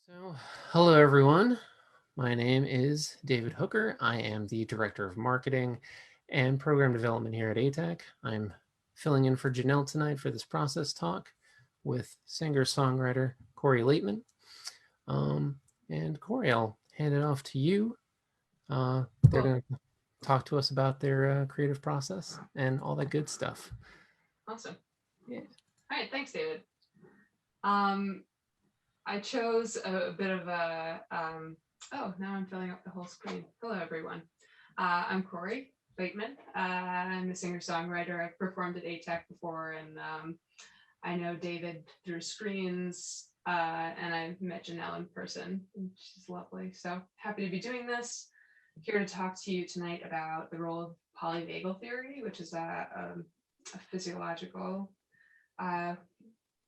So, hello everyone. My name is David Hooker. I am the Director of Marketing and Program Development here at ātac. I'm filling in for Janelle tonight for this process talk with singer-songwriter Corey Laitman. And Corey, I'll hand it off to you. They're Cool. going to talk to us about their creative process and all that good stuff. Awesome. Yeah. All right. Thanks, David. I chose a bit of a, oh, now I'm filling up the whole screen. Hello, everyone. I'm Corey Laitman. I'm a singer-songwriter. I've performed at ātac before, and I know David through screens, and I've met Janelle in person, and she's lovely. So happy to be doing this. Here to talk to you tonight about the role of polyvagal theory, which is a physiological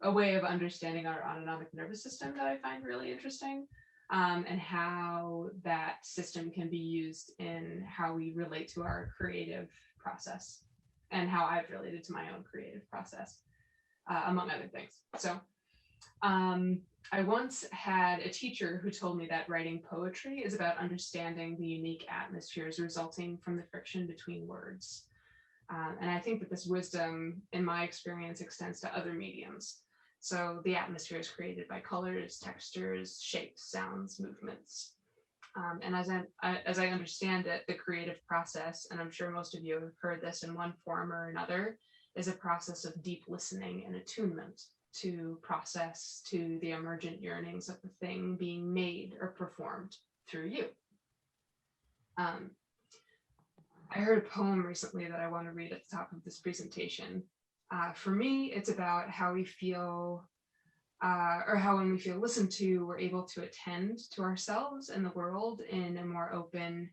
a way of understanding our autonomic nervous system that I find really interesting, and how that system can be used in how we relate to our creative process and how I've related to my own creative process, among other things. So I once had a teacher who told me that writing poetry is about understanding the unique atmospheres resulting from the friction between words. And I think that this wisdom, in my experience, extends to other mediums. So the atmosphere is created by colors, textures, shapes, sounds, movements. And as I understand it, the creative process, and I'm sure most of you have heard this in one form or another, is a process of deep listening and attunement to process to the emergent yearnings of the thing being made or performed through you. I heard a poem recently that I want to read at the top of this presentation. For me, it's about how we feel, or how when we feel listened to, we're able to attend to ourselves and the world in a more open,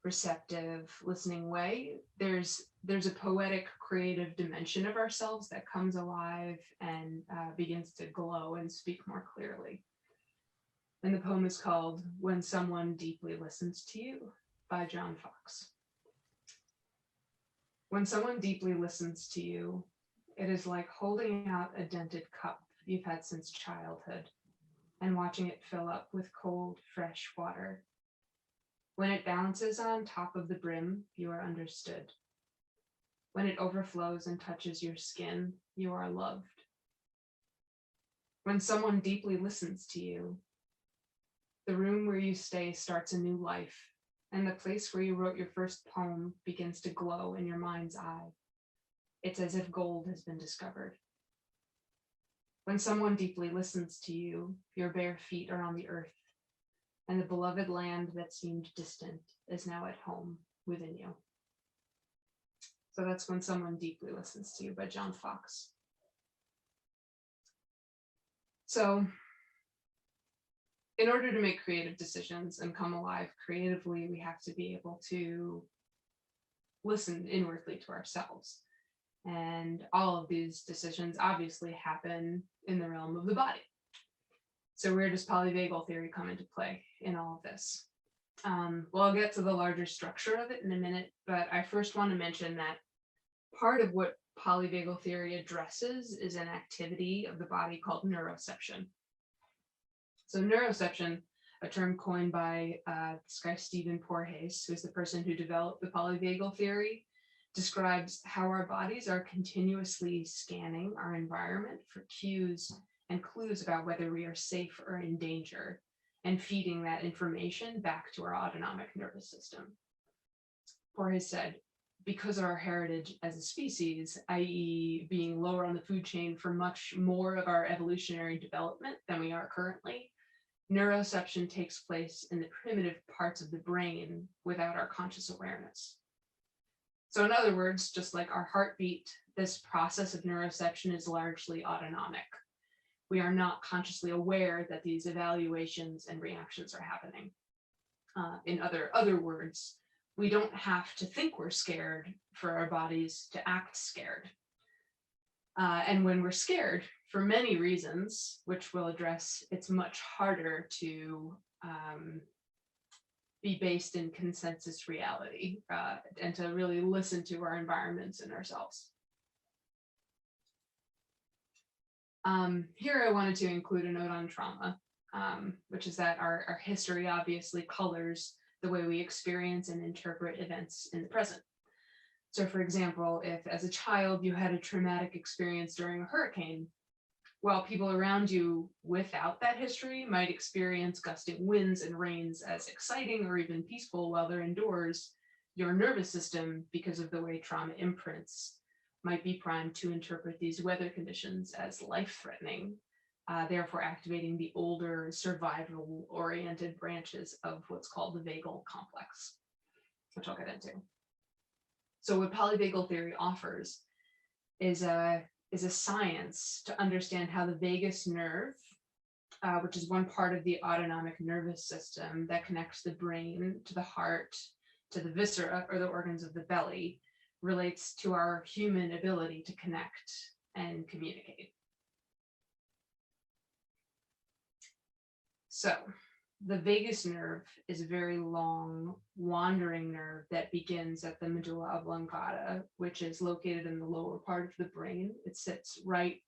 receptive, listening way. There's a poetic, creative dimension of ourselves that comes alive and begins to glow and speak more clearly. And the poem is called "When Someone Deeply Listens to You" by John Fox. When someone deeply listens to you, it is like holding out a dented cup you've had since childhood and watching it fill up with cold, fresh water. When it bounces on top of the brim, you are understood. When it overflows and touches your skin, you are loved. When someone deeply listens to you, the room where you stay starts a new life, and the place where you wrote your first poem begins to glow in your mind's eye. It's as if gold has been discovered. When someone deeply listens to you, your bare feet are on the earth, and the beloved land that seemed distant is now at home within you. So that's When Someone Deeply Listens to You by John Fox. So in order to make creative decisions and come alive creatively, we have to be able to listen inwardly to ourselves. And all of these decisions obviously happen in the realm of the body. So where does polyvagal theory come into play in all of this? Well, I'll get to the larger structure of it in a minute, but I first want to mention that part of what polyvagal theory addresses is an activity of the body called neuroception. So neuroception, a term coined by this guy Stephen Porges, who's the person who developed the polyvagal theory, describes how our bodies are continuously scanning our environment for cues and clues about whether we are safe or in danger, and feeding that information back to our autonomic nervous system. Porges said, because of our heritage as a species, i.e. being lower on the food chain for much more of our evolutionary development than we are currently, neuroception takes place in the primitive parts of the brain without our conscious awareness. So in other words, just like our heartbeat, this process of neuroception is largely autonomic. We are not consciously aware that these evaluations and reactions are happening. In other words, we don't have to think we're scared for our bodies to act scared. And when we're scared, for many reasons, which we'll address, it's much harder to be based in consensus reality and to really listen to our environments and ourselves. Here I wanted to include a note on trauma. which is that our history obviously colors the way we experience and interpret events in the present. So, for example, if as a child you had a traumatic experience during a hurricane, while people around you without that history might experience gusting winds and rains as exciting or even peaceful while they're indoors, your nervous system, because of the way trauma imprints, might be primed to interpret these weather conditions as life-threatening, therefore activating the older survival-oriented branches of what's called the vagal complex, which I'll get into. So what polyvagal theory offers is a science to understand how the vagus nerve, which is one part of the autonomic nervous system that connects the brain to the heart, to the viscera or the organs of the belly, relates to our human ability to connect and communicate. So the vagus nerve is a very long wandering nerve that begins at the medulla oblongata, which is located in the lower part of the brain. It sits right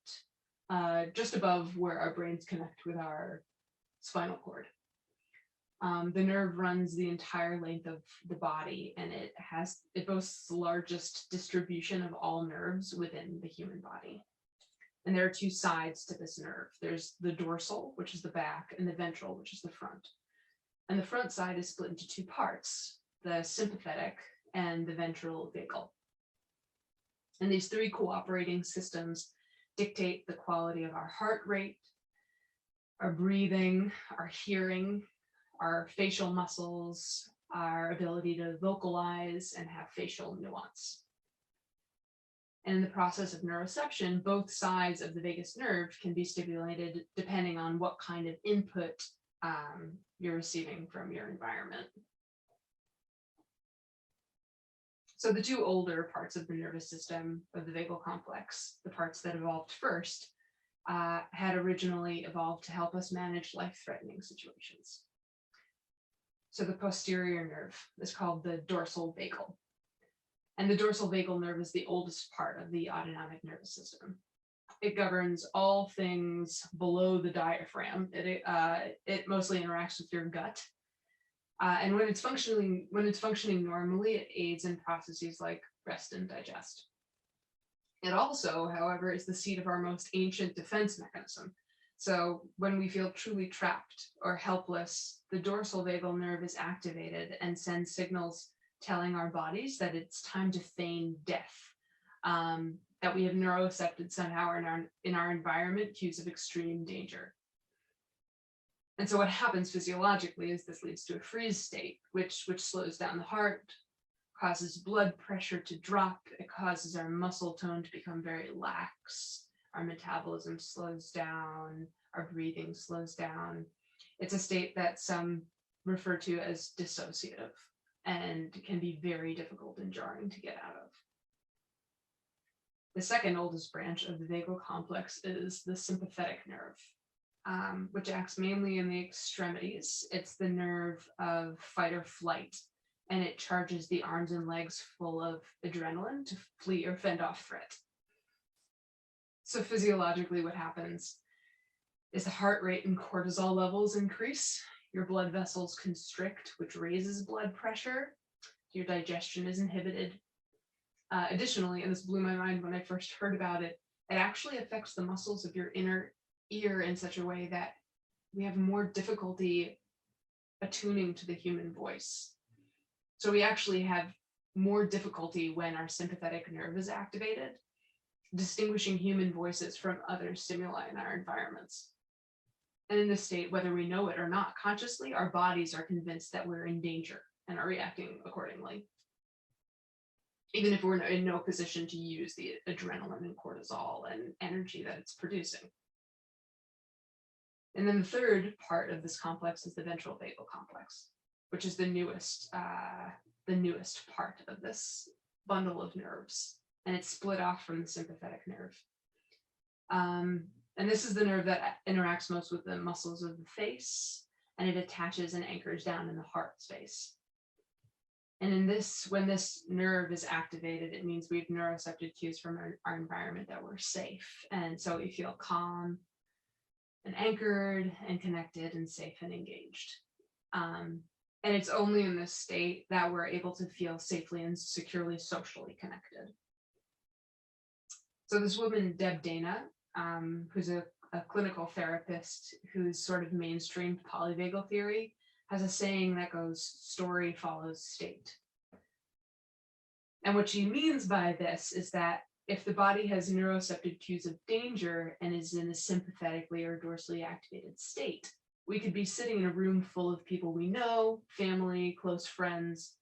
just above where our brains connect with our spinal cord. The nerve runs the entire length of the body, and it boasts the largest distribution of all nerves within the human body. And there are two sides to this nerve. There's the dorsal, which is the back, and the ventral, which is the front. And the front side is split into two parts, the sympathetic and the ventral vagal. And these three cooperating systems dictate the quality of our heart rate, our breathing, our hearing, our facial muscles, our ability to vocalize and have facial nuance. And in the process of neuroception, both sides of the vagus nerve can be stimulated depending on what kind of input you're receiving from your environment. So the two older parts of the nervous system of the vagal complex, the parts that evolved first, had originally evolved to help us manage life-threatening situations. So the posterior nerve is called the dorsal vagal. And the dorsal vagal nerve is the oldest part of the autonomic nervous system. It governs all things below the diaphragm. It mostly interacts with your gut. And when it's functioning normally, it aids in processes like rest and digest. It also, however, is the seat of our most ancient defense mechanism. So when we feel truly trapped or helpless, the dorsal vagal nerve is activated and sends signals telling our bodies that it's time to feign death, that we have neurocepted somehow in our environment cues of extreme danger. And so what happens physiologically is this leads to a freeze state, which slows down the heart, causes blood pressure to drop, it causes our muscle tone to become very lax, our metabolism slows down, our breathing slows down. It's a state that some refer to as dissociative and can be very difficult and jarring to get out of. The second oldest branch of the vagal complex is the sympathetic nerve, which acts mainly in the extremities. It's the nerve of fight or flight, and it charges the arms and legs full of adrenaline to flee or fend off threat. So physiologically, what happens is the heart rate and cortisol levels increase, your blood vessels constrict, which raises blood pressure, your digestion is inhibited. Additionally, and this blew my mind when I first heard about it, it actually affects the muscles of your inner ear in such a way that we have more difficulty attuning to the human voice. So we actually have more difficulty when our sympathetic nerve is activated, distinguishing human voices from other stimuli in our environments. And in this state, whether we know it or not consciously, our bodies are convinced that we're in danger and are reacting accordingly, even if we're in no position to use the adrenaline and cortisol and energy that it's producing. And then the third part of this complex is the ventral vagal complex, which is the newest part of this bundle of nerves, and it's split off from the sympathetic nerve. And this is the nerve that interacts most with the muscles of the face, and it attaches and anchors down in the heart space. And when this nerve is activated, it means we've neurocepted cues from our environment that we're safe. And so we feel calm, and anchored and connected and safe and engaged. And it's only in this state that we're able to feel safely and securely socially connected. So this woman, Deb Dana, who's a clinical therapist who's sort of mainstreamed polyvagal theory, has a saying that goes, story follows state. And what she means by this is that if the body has neuroceptive cues of danger and is in a sympathetically or dorsally activated state, we could be sitting in a room full of people we know, family, close friends,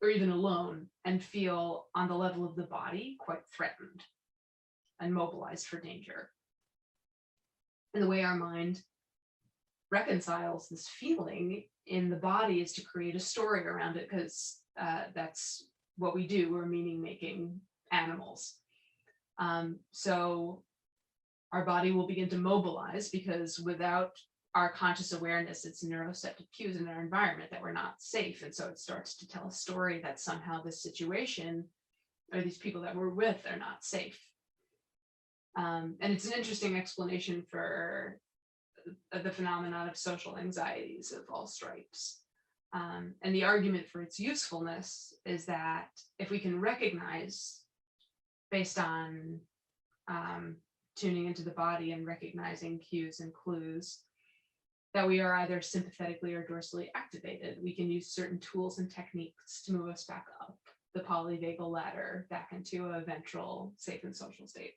or even alone, and feel on the level of the body quite threatened and mobilized for danger. And the way our mind reconciles this feeling in the body is to create a story around it, because that's what we do. We're meaning-making animals. So our body will begin to mobilize, because without our conscious awareness, it's neuroceptive cues in our environment that we're not safe. And so it starts to tell a story that somehow this situation or these people that we're with are not safe. And it's an interesting explanation for the phenomenon of social anxieties of all stripes. And the argument for its usefulness is that if we can recognize, based on tuning into the body and recognizing cues and clues, that we are either sympathetically or dorsally activated, we can use certain tools and techniques to move us back up the polyvagal ladder, back into a ventral, safe and social state.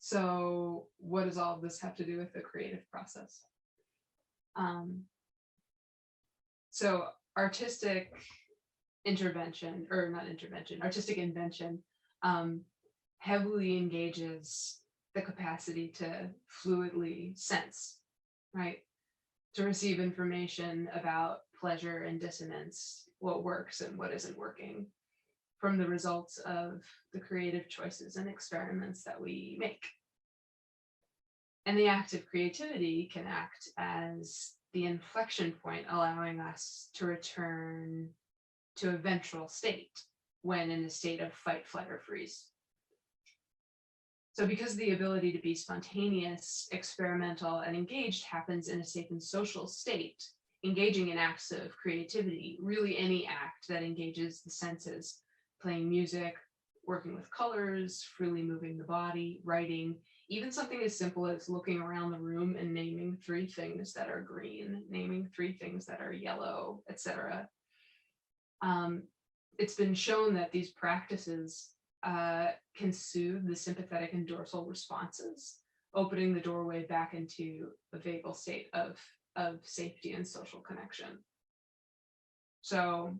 So what does all of this have to do with the creative process? So artistic invention heavily engages the capacity to fluidly sense, right? To receive information about pleasure and dissonance, what works and what isn't working, from the results of the creative choices and experiments that we make. And the act of creativity can act as the inflection point, allowing us to return to a ventral state when in a state of fight, flight, or freeze. So because the ability to be spontaneous, experimental, and engaged happens in a safe and social state, engaging in acts of creativity, really any act that engages the senses, playing music, working with colors, freely moving the body, writing, even something as simple as looking around the room and naming 3 things that are green, naming 3 things that are yellow, etc. It's been shown that these practices can soothe the sympathetic and dorsal responses, opening the doorway back into a vagal state of safety and social connection. So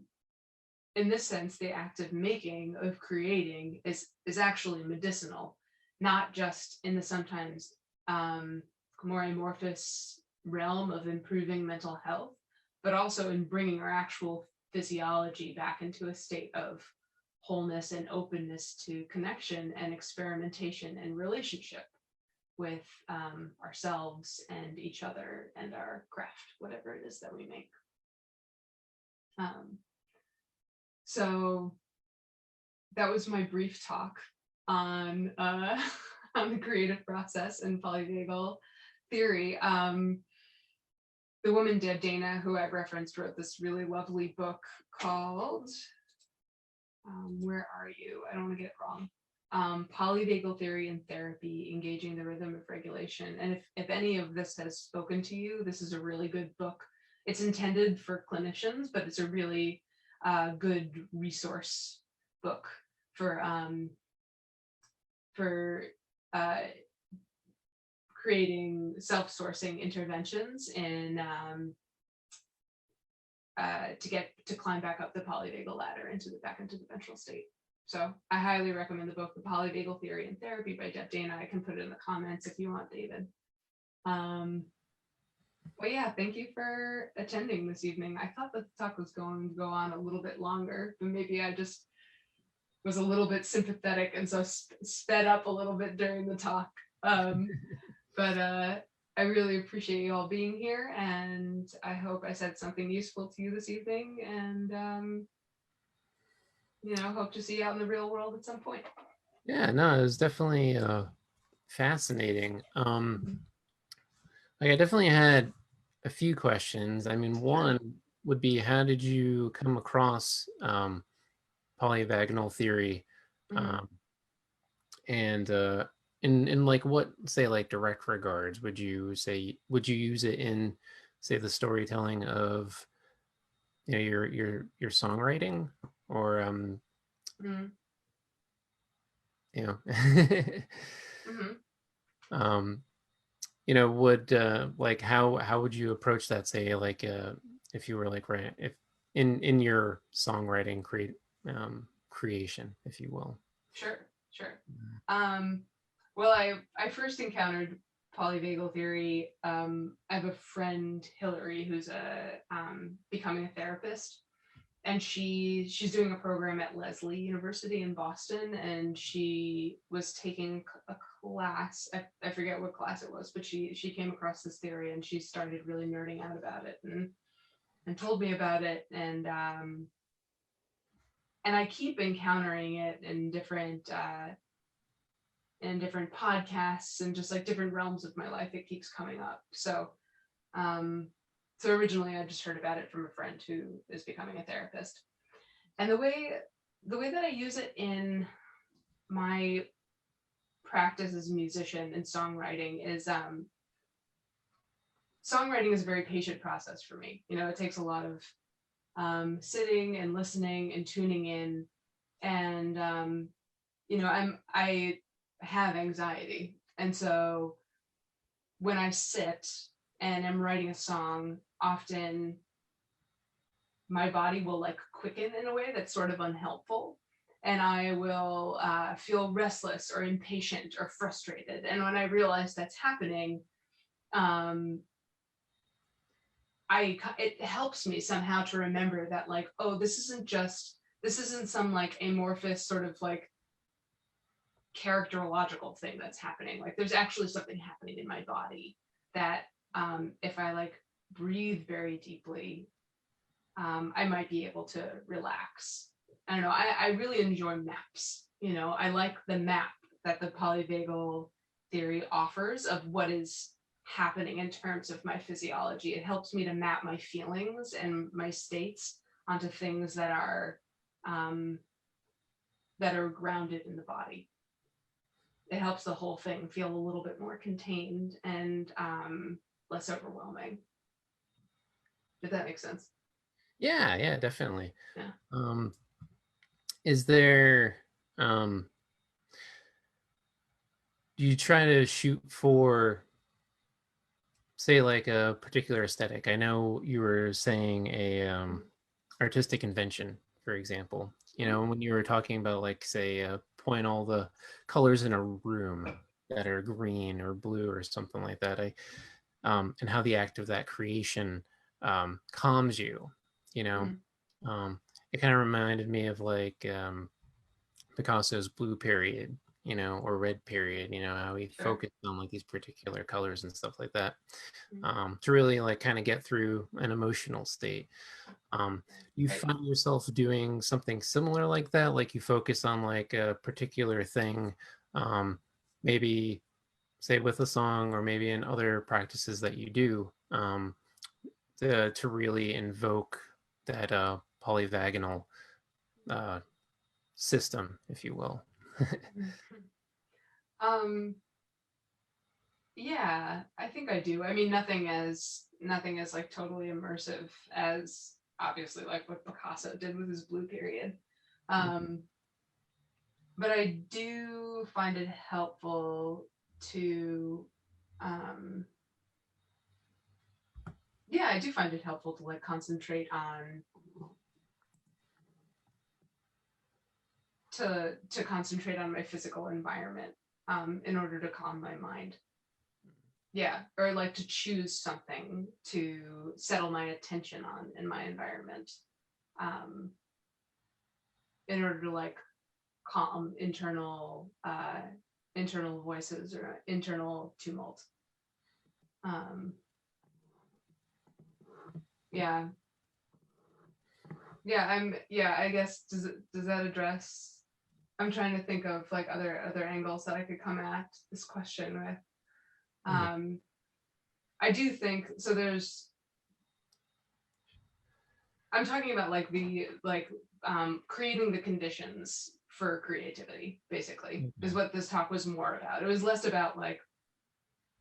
in this sense, the act of making, of creating, is actually medicinal, not just in the sometimes more amorphous realm of improving mental health, but also in bringing our actual physiology back into a state of wholeness and openness to connection and experimentation and relationship with ourselves and each other and our craft, whatever it is that we make. So that was my brief talk on the creative process and polyvagal theory. The woman Deb Dana, who I referenced, wrote this really lovely book called Where Are You? I don't want to get it wrong. Polyvagal Theory and Therapy, Engaging the Rhythm of Regulation. And if any of this has spoken to you, this is a really good book. It's intended for clinicians, but it's a really good resource book for creating self-sourcing interventions in to climb back up the polyvagal ladder back into the ventral state. So I highly recommend the book, The Polyvagal Theory and Therapy by Deb Dana. I can put it in the comments if you want, David. But yeah, thank you for attending this evening. I thought the talk was going to go on a little bit longer, but maybe I just was a little bit sympathetic and so sped up a little bit during the talk. But I really appreciate you all being here, and I hope I said something useful to you this evening, and hope to see you out in the real world at some point. Yeah, no, it was definitely fascinating. Mhm. Like I definitely had a few questions. I mean, Sure. one would be how did you come across polyvagal theory? Mhm. Um, and in like what say like direct regards would you use it in say the storytelling of your songwriting or Mhm. you know Mhm. um would like how would you approach that say like if you were like right if in your songwriting creation if you will. Sure. Sure. Um, well, I first encountered polyvagal theory. I have a friend, Hillary, who's a becoming a therapist, and she's doing a program at Lesley University in Boston, and she was taking a class. I forget what class it was, but she came across this theory and she started really nerding out about it and told me about it, and I keep encountering it in different podcasts and just like different realms of my life. It keeps coming up. Um, so originally I just heard about it from a friend who is becoming a therapist, and the way that I use it in my practice as a musician and songwriting is songwriting is a very patient process for me. It takes a lot of sitting and listening and tuning in, and I have anxiety, and so when I sit and am writing a song, often my body will like quicken in a way that's sort of unhelpful. And I will feel restless or impatient or frustrated. And when I realize that's happening, um, it helps me somehow to remember that like, oh, this isn't some like amorphous sort of like characterological thing that's happening. Like there's actually something happening in my body that if I like breathe very deeply, I might be able to relax. I don't know. I really enjoy maps. I like the map that the polyvagal theory offers of what is happening in terms of my physiology. It helps me to map my feelings and my states onto things um, that are grounded in the body. It helps the whole thing feel a little bit more contained and less overwhelming. If that makes sense. Yeah, definitely. Yeah. um is there um do you try to shoot for say like a particular aesthetic? I know you were saying a artistic convention, for example. Mhm. When you were talking about like say point all the colors in a room that are green or blue or something like that. I and how the act of that creation calms you. You know, Mhm. it kind of reminded me of like Picasso's blue period, or red period, how he Sure. focused on like these particular colors and stuff like that, Mhm. to really like kind of get through an emotional state. You Right. find yourself doing something similar like that, like you focus on like a particular thing, um, maybe say with a song or maybe in other practices that you do, to really invoke that polyvagal uh, system, if you will. Mhm. Um, yeah, I think I do. I mean, nothing as like totally immersive as obviously like what Picasso did with his blue period. Um, but I do find it helpful to, um, yeah, I do find it helpful to like concentrate on my physical environment, in order to calm my mind. Yeah, or like to choose something to settle my attention on in my environment, um, in order to like calm internal voices or internal tumult. Um, yeah, yeah, I guess does that address I'm trying to think of like other angles that I could come at this question with. Mhm. I do think so. I'm talking about like creating the conditions for creativity, basically, is Okay. what this talk was more about. It was less about like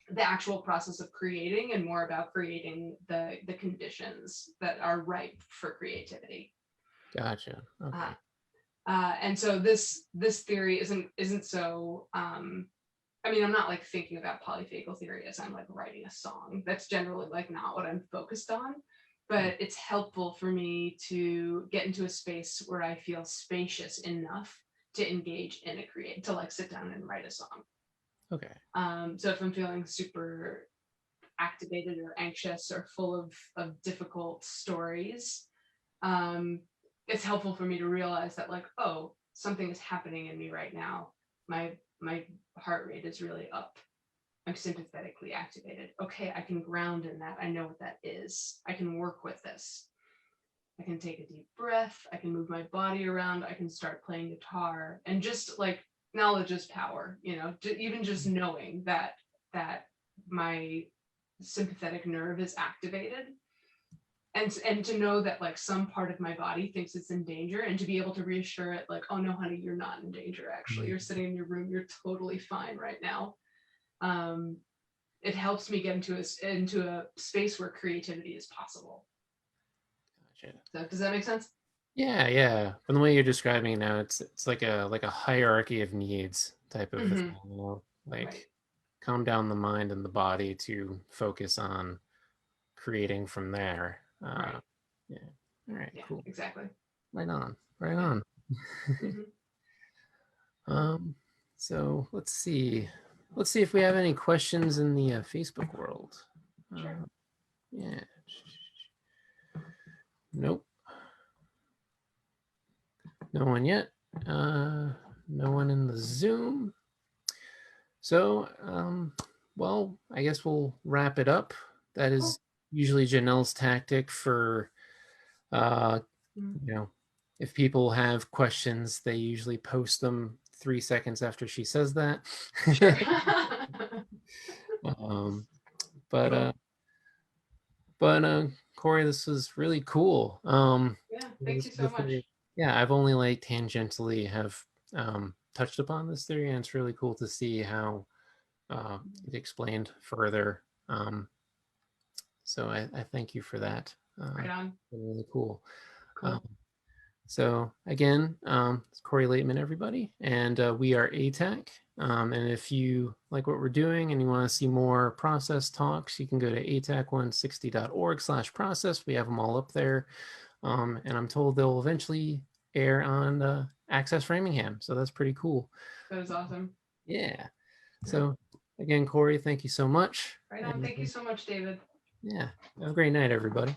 the actual process of creating and more about creating the conditions that are ripe for creativity. Gotcha. Uh, Okay. and so this theory isn't so. I mean, I'm not like thinking about polyvagal theory as I'm like writing a song. That's generally like not what I'm focused on. Mm. But it's helpful for me to get into a space where I feel spacious enough to engage in a create to like sit down and write a song. Okay. So if I'm feeling super activated or anxious or full of difficult stories, um, it's helpful for me to realize that like, oh, something is happening in me right now. My heart rate is really up. I'm sympathetically activated. Okay, I can ground in that. I know what that is. I can work with this. I can take a deep breath. I can move my body around. I can start playing guitar. And just like knowledge is power, even just knowing that my sympathetic nerve is activated and to know that like some part of my body thinks it's in danger and to be able to reassure it like, oh no honey, you're not in danger, actually Mhm. you're sitting in your room, you're totally fine right now. um, it helps me get into a space where creativity is possible. Gotcha. So does that make sense? Yeah, yeah. From the way you're describing it now, it's like a hierarchy of needs type of a Mm-hmm. thing, you know, Right. like calm down the mind and the body to focus on creating from there. Right. Yeah. All right, Yeah, cool. exactly. Right on. Right Yeah. on. Mm-hmm. Um, so let's see. Let's see if we have any questions in the Facebook world. Sure. Yeah. Nope. No one yet. No one in the Zoom. So, well, I guess we'll wrap it up. That is Cool. usually Janelle's tactic for, uh, Mm-hmm. you know, if people have questions, they usually post them 3 seconds after she says that. Sure. um, but Cool. Corey, this was really cool. Yeah, thank This you is a so much. theory. Yeah, I've only like tangentially have touched upon this theory, and it's really cool to see how it explained further. So I thank you for that. Right on. Really cool. Um, Cool. so again, it's Corey Laitman, everybody, and we are ātac. And if you like what we're doing and you want to see more process talks, you can go to atac160.org/process. We have them all up there. And I'm told they'll eventually air on Access Framingham. So that's pretty cool. That was awesome. Yeah. Yeah. So again, Corey, thank you so much. Right on. And Thank you so much, David. yeah, have a great night, everybody.